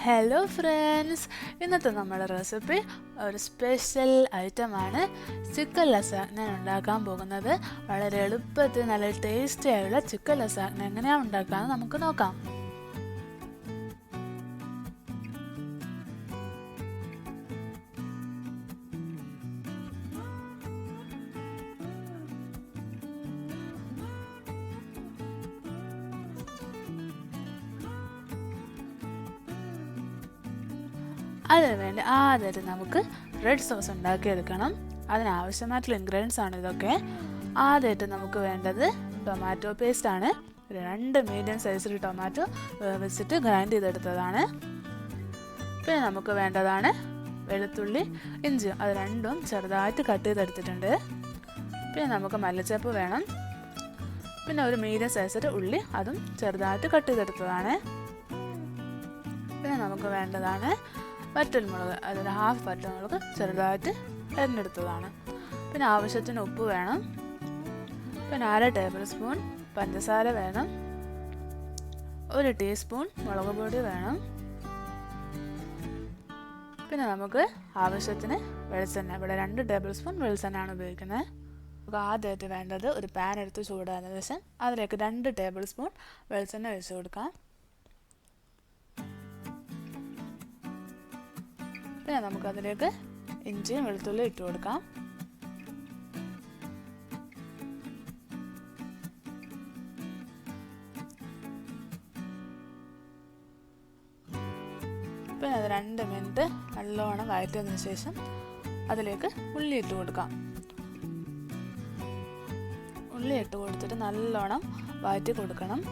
Hello friends, ഇന്നത്തെ നമ്മുടെ recipe ഒരു സ്പെഷ്യൽ ഐറ്റമാണ് ചിക്കൻ ലസാഗ്ന ഉണ്ടാക്കാൻ പോകുന്നത്. വളരെ എളുപ്പത്തിൽ നല്ല ടേസ്റ്റി ആയുള്ള ചിക്കൻ ലസാഗ്ന എങ്ങനെയാണ് ഉണ്ടാക്കാമെന്ന് നമുക്ക് നോക്കാം. അതിനുവേണ്ടി ആദ്യമായിട്ട് നമുക്ക് റെഡ് സോസ് ഉണ്ടാക്കിയെടുക്കണം. അതിനാവശ്യമായിട്ടുള്ള ഇൻഗ്രീഡിയൻസ് ആണ് ഇതൊക്കെ. ആദ്യമായിട്ട് നമുക്ക് വേണ്ടത് ടൊമാറ്റോ പേസ്റ്റ് ആണ്. 2 മീഡിയം സൈസിൽ ടൊമാറ്റോ വെച്ചിട്ട് ഗ്രൈൻഡ് ചെയ്തെടുത്തതാണ്. പിന്നെ നമുക്ക് വേണ്ടതാണ് വെളുത്തുള്ളി, ഇഞ്ചി, അത് രണ്ടും ചെറുതായിട്ട് കട്ട് ചെയ്തെടുത്തിട്ടുണ്ട്. പിന്നെ നമുക്ക് മല്ലിച്ചപ്പ് വേണം. പിന്നെ ഒരു മീഡിയം സൈസിൽ ഉള്ളി, അതും ചെറുതായിട്ട് കട്ട് ചെയ്തെടുത്തതാണ്. പിന്നെ നമുക്ക് വേണ്ടതാണ് വറ്റൽമുളക്, അതൊരു ഹാഫ് വറ്റൽമുളക് ചെറുതായിട്ട് അരിഞ്ഞെടുത്തതാണ്. പിന്നെ ആവശ്യത്തിന് ഉപ്പ് വേണം. പിന്നെ 1/2 ടേബിൾ സ്പൂൺ പഞ്ചസാര വേണം. 1 ടീസ്പൂൺ മുളക് പൊടി വേണം. പിന്നെ നമുക്ക് ആവശ്യത്തിന് വെളിച്ചെണ്ണ, ഇവിടെ 2 ടേബിൾ സ്പൂൺ വെളിച്ചെണ്ണയാണ് ഉപയോഗിക്കുന്നത്. നമുക്ക് ആദ്യമായിട്ട് വേണ്ടത് ഒരു പാൻ എടുത്ത് ചൂടായതിനു ശേഷം അതിലേക്ക് 2 ടേബിൾ സ്പൂൺ വെളിച്ചെണ്ണ ഒഴിച്ചു കൊടുക്കാം. പിന്നെ നമുക്കതിലേക്ക് ഇഞ്ചിയും വെളുത്തുള്ളിയും ഇട്ട് കൊടുക്കാം. പിന്നെ അത് 2 മിനിറ്റ് നല്ലോണം വഴറ്റിയതിനു ശേഷം അതിലേക്ക് ഉള്ളി ഇട്ട് കൊടുക്കാം. ഉള്ളി ഇട്ട് കൊടുത്തിട്ട് നല്ലോണം വഴറ്റി കൊടുക്കണം.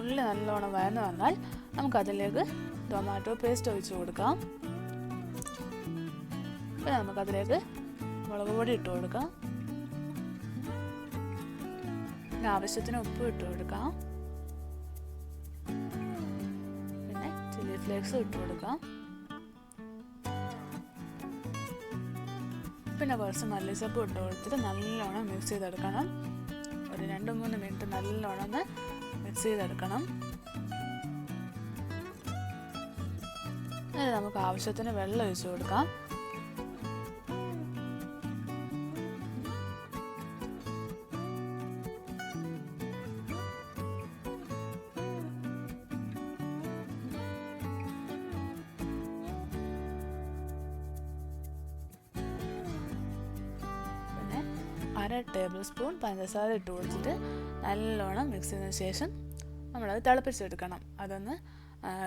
ഉള്ളി നല്ലോണം വഴന്ന് വന്നാൽ നമുക്കതിലേക്ക് ടൊമാറ്റോ പേസ്റ്റ് ഒഴിച്ചു കൊടുക്കാം. പിന്നെ നമുക്കതിലേക്ക് മുളക് പൊടി ഇട്ട് കൊടുക്കാം. പിന്നെ ആവശ്യത്തിന് ഉപ്പ് ഇട്ട് കൊടുക്കാം. പിന്നെ ചില്ലി ഫ്ലേക്സ് ഇട്ട് കൊടുക്കാം. പിന്നെ കുറച്ച് മല്ലിച്ചപ്പ് ഇട്ട് കൊടുത്തിട്ട് നല്ലോണം മിക്സ് ചെയ്തെടുക്കണം. ഒരു 2-3 മിനിറ്റ് നല്ലോണം ഒന്ന് മിക്സ് ചെയ്തെടുക്കണം. നമുക്ക് ആവശ്യത്തിന് വെള്ളം ഒഴിച്ചു കൊടുക്കാം. പിന്നെ 1/2 ടേബിൾ സ്പൂൺ പഞ്ചസാര ഇട്ട് കൊടുത്തിട്ട് നല്ലോണം മിക്സ് ചെയ്തതിന് ശേഷം നമ്മളത് തിളപ്പിച്ചെടുക്കണം. അതൊന്ന്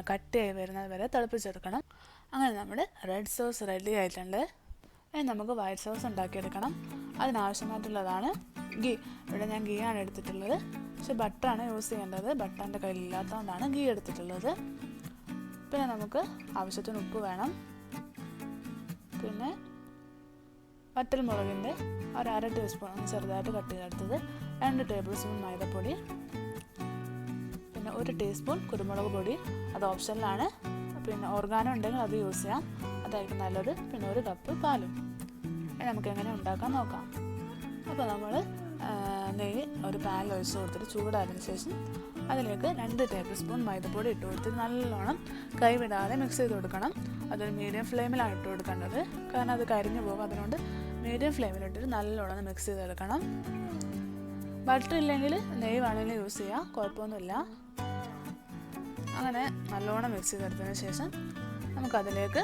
കട്ടിയായി വരുന്നത് വരെ തിളപ്പിച്ചെടുക്കണം. അങ്ങനെ നമ്മുടെ റെഡ് സോസ് റെഡി ആയിട്ടുണ്ട്. ഇനി നമുക്ക് വൈറ്റ് സോസ് ഉണ്ടാക്കിയെടുക്കണം. അതിനാവശ്യമായിട്ടുള്ളതാണ് ഗീ. ഇവിടെ ഞാൻ ഗീ ആണ് എടുത്തിട്ടുള്ളത്, പക്ഷെ ബട്ടറാണ് യൂസ് ചെയ്യേണ്ടത്. ബട്ടറിൻ്റെ കയ്യിലില്ലാത്തതുകൊണ്ടാണ് ഗീ എടുത്തിട്ടുള്ളത്. പിന്നെ നമുക്ക് ആവശ്യത്തിന് ഉപ്പ് വേണം. പിന്നെ വറ്റൽമുളകിൻ്റെ ഒരു 1/2 ടീസ്പൂൺ ചെറുതായിട്ട് കട്ട് ചെയ്തെടുത്തത്, 2 ടേബിൾ സ്പൂൺ മൈദപ്പൊടി, പിന്നെ 1 ടീസ്പൂൺ കുരുമുളക് പൊടി, അത് ഓപ്ഷനിലാണ്. പിന്നെ ഓർഗാനോ ഉണ്ടെങ്കിൽ അത് യൂസ് ചെയ്യാം, അതായിരിക്കും നല്ലത്. പിന്നെ 1 കപ്പ് പാലും. നമുക്ക് എങ്ങനെ ഉണ്ടാക്കാൻ നോക്കാം. അപ്പോൾ നമ്മൾ നെയ്യ് ഒരു പാനിൽ ഒഴിച്ച് കൊടുത്തിട്ട് ചൂടായതിനു ശേഷം അതിലേക്ക് 2 ടേബിൾ സ്പൂൺ മൈദപ്പൊടി ഇട്ട് കൊടുത്തിട്ട് നല്ലോണം കൈവിടാതെ മിക്സ് ചെയ്ത് കൊടുക്കണം. അതൊരു മീഡിയം ഫ്ലെയിമിലാണ് ഇട്ട് കൊടുക്കേണ്ടത്, കാരണം അത് കരിഞ്ഞു പോകും. അതുകൊണ്ട് മീഡിയം ഫ്ലെയിമിലിട്ടിട്ട് നല്ലോണം മിക്സ് ചെയ്തെടുക്കണം. ബട്ടർ ഇല്ലെങ്കിൽ നെയ്യ് വേണമെങ്കിൽ യൂസ് ചെയ്യാം, കുഴപ്പമൊന്നുമില്ല. അങ്ങനെ നല്ലോണം മിക്സ് ചെയ്തെടുത്തതിന് ശേഷം നമുക്കതിലേക്ക്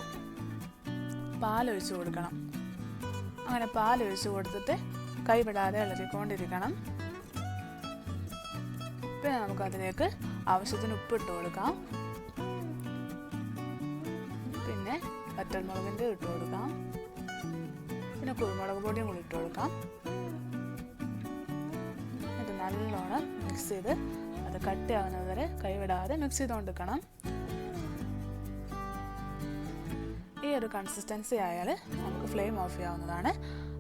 പാലൊഴിച്ച് കൊടുക്കണം. അങ്ങനെ പാലൊഴിച്ച് കൊടുത്തിട്ട് കൈവിടാതെ ഇളക്കിക്കൊണ്ടിരിക്കണം. പിന്നെ നമുക്കതിലേക്ക് ആവശ്യത്തിന് ഉപ്പിട്ട് കൊടുക്കാം. പിന്നെ വറ്റൽമുളകിൻ്റെ ഇട്ട് കൊടുക്കാം. പിന്നെ കുരുമുളക് പൊടിയും കൂടി ഇട്ട് കൊടുക്കാം. എന്നിട്ട് നല്ലോണം മിക്സ് ചെയ്ത് അത് കട്ടിയാവുന്നത് വരെ കൈവിടാതെ മിക്സ് ചെയ്തുകൊണ്ടിരിക്കണം. ഈ ഒരു കൺസിസ്റ്റൻസി ആയാൽ നമുക്ക് ഫ്ലെയിം ഓഫ് ചെയ്യാവുന്നതാണ്.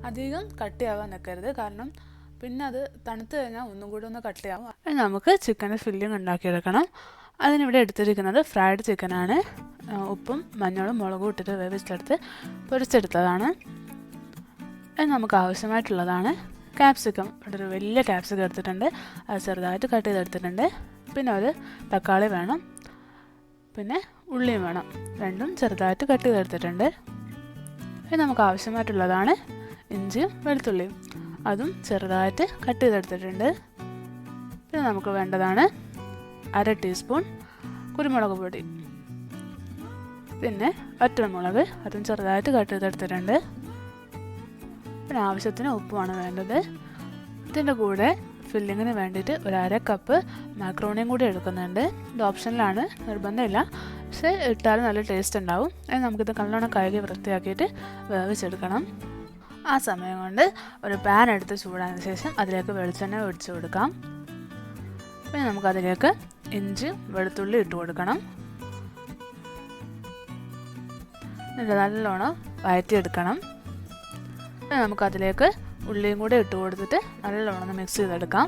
അധികം കട്ടിയാവാൻ നിൽക്കരുത്, കാരണം പിന്നെ അത് തണുത്ത് കഴിഞ്ഞാൽ ഒന്നും കൂടി ഒന്ന് കട്ടിയാവും. നമുക്ക് ചിക്കൻ്റെ ഫില്ലിങ് ഉണ്ടാക്കിയെടുക്കണം. അതിനിവിടെ എടുത്തിരിക്കുന്നത് ഫ്രൈഡ് ചിക്കനാണ്. ഉപ്പും മഞ്ഞളും മുളകും ഇട്ടിട്ട് വേവിച്ചെടുത്ത് പൊരിച്ചെടുത്തതാണ്. നമുക്ക് ആവശ്യമായിട്ടുള്ളതാണ് ക്യാപ്സിക്കം, ഇവിടെ ഒരു വലിയ ക്യാപ്സിക്കം എടുത്തിട്ടുണ്ട്, അത് ചെറുതായിട്ട് കട്ട് ചെയ്തെടുത്തിട്ടുണ്ട്. പിന്നെ ഒരു തക്കാളി വേണം, പിന്നെ ഉള്ളിയും വേണം, രണ്ടും ചെറുതായിട്ട് കട്ട് ചെയ്തെടുത്തിട്ടുണ്ട്. പിന്നെ നമുക്ക് ആവശ്യമായിട്ടുള്ളതാണ് ഇഞ്ചിയും വെളുത്തുള്ളിയും, അതും ചെറുതായിട്ട് കട്ട് ചെയ്തെടുത്തിട്ടുണ്ട്. പിന്നെ നമുക്ക് വേണ്ടതാണ് 1/2 ടീസ്പൂൺ കുരുമുളക് പൊടി, പിന്നെ വറ്റൽമുളക്, അതും ചെറുതായിട്ട് കട്ട് ചെയ്തെടുത്തിട്ടുണ്ട്. പിന്നെ ആവശ്യത്തിന് ഉപ്പുമാണ് വേണ്ടത്. ഇതിൻ്റെ കൂടെ ഫില്ലിങ്ങിന് വേണ്ടിയിട്ട് ഒരു 1/2 കപ്പ് മാക്രോണിയും കൂടി എടുക്കുന്നുണ്ട്. ഇത് ഓപ്ഷനിലാണ്, നിർബന്ധമില്ല, പക്ഷേ ഇട്ടാൽ നല്ല ടേസ്റ്റ് ഉണ്ടാവും. അത് നമുക്കിത് നല്ലോണം കഴുകി വൃത്തിയാക്കിയിട്ട് വേവിച്ചെടുക്കണം. ആ സമയം കൊണ്ട് ഒരു പാൻ എടുത്ത് ചൂടായതിനു ശേഷം അതിലേക്ക് വെളിച്ചെണ്ണ ഒഴിച്ചു കൊടുക്കാം. പിന്നെ നമുക്കതിലേക്ക് ഇഞ്ചി വെളുത്തുള്ളി ഇട്ട് കൊടുക്കണം. എന്നിട്ട് നല്ലോണം വഴറ്റിയെടുക്കണം. പിന്നെ നമുക്കതിലേക്ക് ഉള്ളിയും കൂടെ ഇട്ട് കൊടുത്തിട്ട് നല്ലോണം മിക്സ് ചെയ്തെടുക്കാം.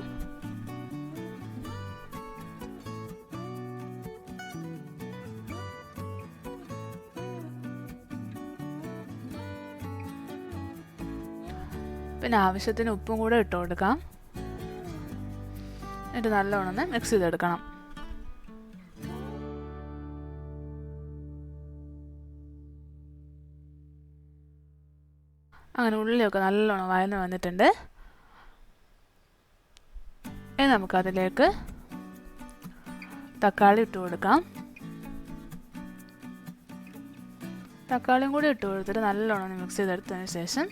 പിന്നെ ആവശ്യത്തിന് ഉപ്പും കൂടെ ഇട്ട് കൊടുക്കാം. എന്നിട്ട് നല്ലോണം മിക്സ് ചെയ്തെടുക്കണം. അങ്ങനെ ഉള്ളിയൊക്കെ നല്ലോണം വഴന്ന് വന്നിട്ടുണ്ട്. ഇനി നമുക്കതിലേക്ക് തക്കാളി ഇട്ട് കൊടുക്കാം. തക്കാളിയും കൂടി ഇട്ട് കൊടുത്തിട്ട് നല്ലോണം മിക്സ് ചെയ്തെടുത്തതിന് ശേഷം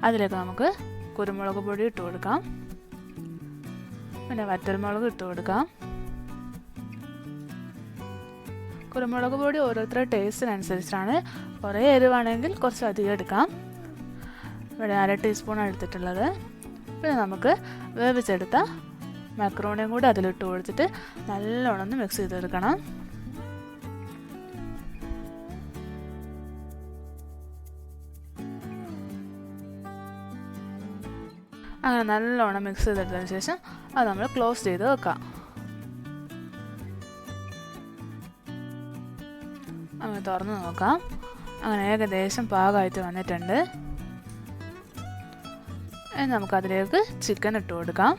അതിലേക്ക് നമുക്ക് കുരുമുളക് പൊടി ഇട്ട് കൊടുക്കാം. പിന്നെ വറ്റൽമുളക് ഇട്ട് കൊടുക്കാം. കുരുമുളക് പൊടി ഓരോരുത്തരുടെ ടേസ്റ്റിനനുസരിച്ചാണ്, കുറേ എരിവാണെങ്കിൽ കുറച്ച് അധികം എടുക്കാം. ഇവിടെ 1/2 ടീസ്പൂണാണ് എടുത്തിട്ടുള്ളത്. പിന്നെ നമുക്ക് വേവിച്ചെടുത്ത മാക്രോണിയും കൂടി അതിലിട്ട് കൊടുത്തിട്ട് നല്ലോണം മിക്സ് ചെയ്തെടുക്കണം. അങ്ങനെ നല്ലോണം മിക്സ് ചെയ്തെടുത്തതിന് ശേഷം അത് നമ്മൾ ക്ലോസ് ചെയ്ത് വെക്കാം. അങ്ങനെ തുറന്ന് നോക്കാം. അങ്ങനെ ഏകദേശം പാകമായിട്ട് വന്നിട്ടുണ്ട്. ഇനി നമുക്കതിലേക്ക് ചിക്കൻ ഇട്ട് കൊടുക്കാം.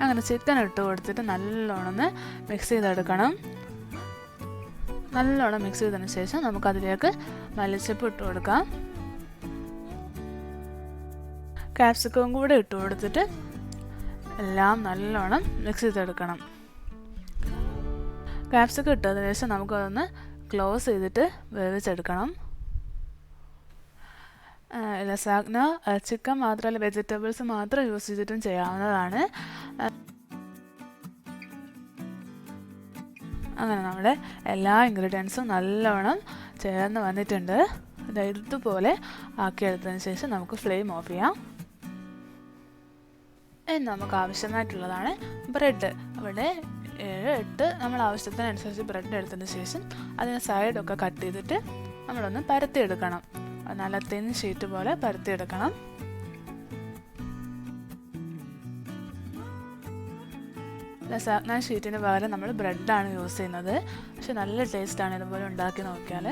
അങ്ങനെ ചിക്കൻ ഇട്ട് കൊടുത്തിട്ട് നല്ലോണം മിക്സ് ചെയ്തെടുക്കണം. നല്ലോണം മിക്സ് ചെയ്തതിന് ശേഷം നമുക്കതിലേക്ക് മല്ലിച്ചപ്പ് ഇട്ട് കൊടുക്കാം. ക്യാപ്സിക്കവും കൂടെ ഇട്ട് കൊടുത്തിട്ട് എല്ലാം നല്ലോണം മിക്സ് ചെയ്തെടുക്കണം. ക്യാപ്സിക്കം ഇട്ടതിന് ശേഷം നമുക്കതൊന്ന് ക്ലോസ് ചെയ്തിട്ട് വേവിച്ചെടുക്കണം. ലസാഗ്ന ചിക്കൻ മാത്രമല്ല വെജിറ്റബിൾസ് മാത്രം യൂസ് ചെയ്തിട്ടും ചെയ്യാവുന്നതാണ്. അങ്ങനെ നമ്മുടെ എല്ലാ ഇൻഗ്രീഡിയൻസും നല്ലോണം ചേർന്ന് വന്നിട്ടുണ്ട്. ഇതുപോലെ ആക്കിയെടുത്തതിന് ശേഷം നമുക്ക് ഫ്ലെയിം ഓഫ് ചെയ്യാം. ഇനി നമുക്ക് ആവശ്യമായിട്ടുള്ളതാണ് ബ്രെഡ്. അവിടെ 7-8 നമ്മൾ ആവശ്യത്തിനനുസരിച്ച് ബ്രെഡ് എടുത്തതിന് ശേഷം അതിന് സൈഡൊക്കെ കട്ട് ചെയ്തിട്ട് നമ്മളൊന്ന് പരത്തിയെടുക്കണം. നല്ല തിൻ ഷീറ്റ് പോലെ പരത്തിയെടുക്കണം. ലസാഗ്ന ഷീറ്റിന് പകരം നമ്മൾ ബ്രെഡാണ് യൂസ് ചെയ്യുന്നത്. പക്ഷെ നല്ല ടേസ്റ്റാണ്. ഇതുപോലെ ഉണ്ടാക്കി നോക്കിയാൽ.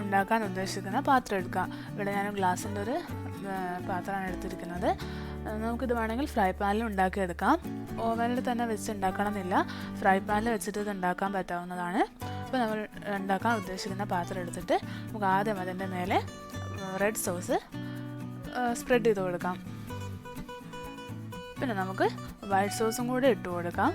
ഉണ്ടാക്കാൻ ഉദ്ദേശിക്കുന്ന പാത്രം എടുക്കുക. ഇവിടെ ഞാൻ ഗ്ലാസിൻ്റെ ഒരു പാത്രമാണ് എടുത്തിരിക്കുന്നത്. നമുക്കിത് വേണമെങ്കിൽ ഫ്രൈ പാനിൽ ഉണ്ടാക്കിയെടുക്കാം. ഓവനിൽ തന്നെ വെച്ച് ഉണ്ടാക്കണമെന്നില്ല, ഫ്രൈ പാനിൽ വെച്ചിട്ട് ഇത് ഉണ്ടാക്കാൻ പറ്റാവുന്നതാണ്. അപ്പോൾ നമ്മൾ ഉണ്ടാക്കാൻ ഉദ്ദേശിക്കുന്ന പാത്രം എടുത്തിട്ട് നമുക്ക് ആദ്യം അതിൻ്റെ മേലെ റെഡ് സോസ് സ്പ്രെഡ് ചെയ്ത് കൊടുക്കാം. പിന്നെ നമുക്ക് വൈറ്റ് സോസും കൂടി ഇട്ട് കൊടുക്കാം.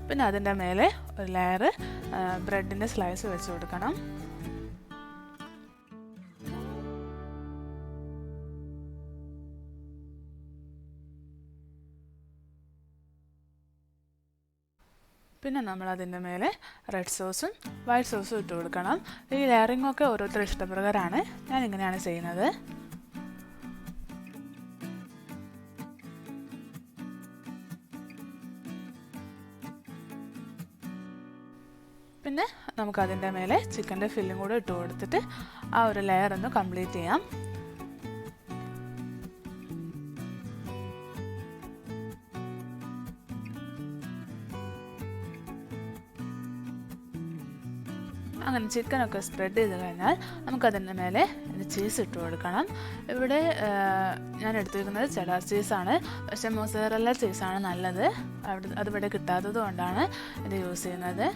പിന്നെ അതിൻ്റെ മേലെ ഒരു ലെയർ ബ്രെഡിൻ്റെ സ്ലൈസ് വെച്ച് കൊടുക്കണം. പിന്നെ നമ്മൾ അതിൻ്റെ മേലെ റെഡ് സോസും വൈറ്റ് സോസും ഇട്ട് കൊടുക്കണം. ഈ ലെയറിങ്ങൊക്കെ ഓരോരുത്തരുടെ ഇഷ്ടപ്രകാരമാണ്. ഞാനിങ്ങനെയാണ് ചെയ്യുന്നത്. പിന്നെ നമുക്കതിൻ്റെ മേലെ ചിക്കൻ്റെ ഫില്ലിംഗ് കൂടെ ഇട്ട് കൊടുത്തിട്ട് ആ ഒരു ലെയർ ഒന്ന് കംപ്ലീറ്റ് ചെയ്യാം. അങ്ങനെ ചിക്കനൊക്കെ സ്പ്രെഡ് ചെയ്ത് കഴിഞ്ഞാൽ നമുക്കതിൻ്റെ മേലെ ചീസ് ഇട്ട് കൊടുക്കണം. ഇവിടെ ഞാൻ എടുത്തിരിക്കുന്നത് ചെഡാർ ചീസാണ്, പക്ഷേ മൊസറല്ല ചീസാണ് നല്ലത്. അതിവിടെ കിട്ടാത്തത് കൊണ്ടാണ് ഇത് യൂസ് ചെയ്യുന്നത്.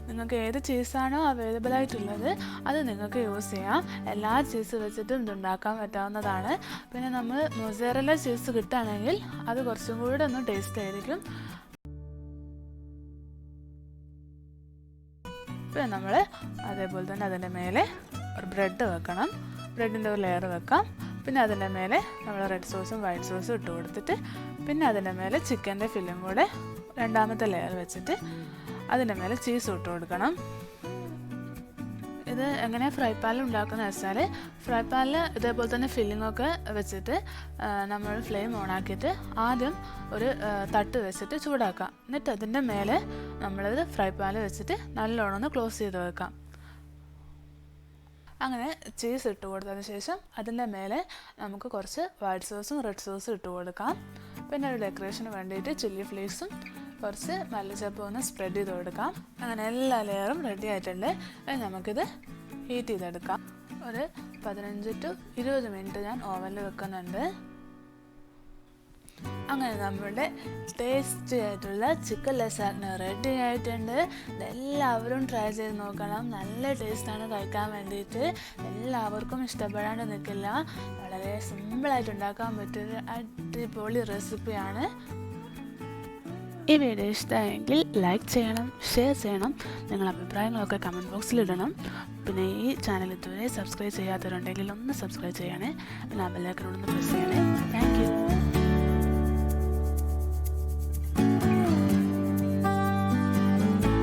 നിങ്ങൾക്ക് ഏത് ചീസാണോ അവൈലബിൾ ആയിട്ടുള്ളത് അത് നിങ്ങൾക്ക് യൂസ് ചെയ്യാം. എല്ലാ ചീസ് വെച്ചിട്ടും ഇതുണ്ടാക്കാൻ പറ്റാവുന്നതാണ്. പിന്നെ നമ്മൾ മൊസറല്ല ചീസ് കിട്ടുകയാണെങ്കിൽ അത് കുറച്ചും കൂടെ ഒന്ന് ടേസ്റ്റ് ആയിരിക്കും. പിന്നെ നമ്മൾ അതേപോലെ തന്നെ അതിൻ്റെ മേലെ ഒരു ബ്രെഡ് വെക്കണം. ബ്രെഡിൻ്റെ ഒരു ലെയർ വെക്കാം. പിന്നെ അതിൻ്റെ മേലെ നമ്മൾ റെഡ് സോസും വൈറ്റ് സോസും ഇട്ട് കൊടുത്തിട്ട് പിന്നെ അതിൻ്റെ മേലെ ചിക്കൻ്റെ ഫില്ലിംഗ് കൂടെ രണ്ടാമത്തെ ലെയർ വെച്ചിട്ട് അതിൻ്റെ മേലെ ചീസ് ഇട്ട് കൊടുക്കണം. ഇത് എങ്ങനെ ഫ്രൈ പാനിൽ ഉണ്ടാക്കുന്നത് വെച്ചാൽ ഫ്രൈ പാനിൽ ഇതേപോലെ തന്നെ ഫില്ലിങ്ങൊക്കെ വെച്ചിട്ട് നമ്മൾ ഫ്ലെയിം ഓണാക്കിയിട്ട് ആദ്യം ഒരു തട്ട് വെച്ചിട്ട് ചൂടാക്കാം. എന്നിട്ട് അതിൻ്റെ മേലെ നമ്മളിത് ഫ്രൈ പാനിൽ വെച്ചിട്ട് നല്ലോണം ഒന്ന് ക്ലോസ് ചെയ്ത് വെക്കാം. അങ്ങനെ ചീസ് ഇട്ട് കൊടുത്തതിന് ശേഷം അതിൻ്റെ മേലെ നമുക്ക് കുറച്ച് വൈറ്റ് സോസും റെഡ് സോസും ഇട്ട് കൊടുക്കാം. പിന്നെ ഒരു ഡെക്കറേഷന് വേണ്ടിയിട്ട് ചില്ലി ഫ്ലേക്സും കുറച്ച് മല്ലിച്ചപ്പും ഒന്ന് സ്പ്രെഡ് ചെയ്ത് കൊടുക്കാം. അങ്ങനെ എല്ലാ ലെയറും റെഡി ആയിട്ടുണ്ട്. നമുക്കിത് ഹീറ്റ് ചെയ്തെടുക്കാം. ഒരു 15 to 20 മിനിറ്റ് ഞാൻ ഓവനിൽ വെക്കുന്നുണ്ട്. അങ്ങനെ നമ്മുടെ ടേസ്റ്റി ആയിട്ടുള്ള ചിക്കൻ ലസാഗ്ന റെഡി ആയിട്ടുണ്ട്. ഇതെല്ലാവരും ട്രൈ ചെയ്ത് നോക്കണം. നല്ല ടേസ്റ്റാണ് കഴിക്കാൻ വേണ്ടിയിട്ട്. എല്ലാവർക്കും ഇഷ്ടപ്പെടാണ്ട് നിൽക്കില്ല. വളരെ സിമ്പിളായിട്ട് ഉണ്ടാക്കാൻ പറ്റിയൊരു അടിപൊളി റെസിപ്പിയാണ്. ഈ വീഡിയോ ഇഷ്ടമായെങ്കിൽ ലൈക്ക് ചെയ്യണം, ഷെയർ ചെയ്യണം, നിങ്ങളുടെ അഭിപ്രായങ്ങളൊക്കെ കമൻറ്റ് ബോക്സിൽ ഇടണം. പിന്നെ ഈ ചാനൽ ഇതുവരെ സബ്സ്ക്രൈബ് ചെയ്യാത്തവരുണ്ടെങ്കിൽ ഒന്ന് സബ്സ്ക്രൈബ് ചെയ്യണേ. പിന്നെ ആ ബെൽ ഐക്കൺ ഒന്ന് പ്രസ് ചെയ്യണേ. Thank you.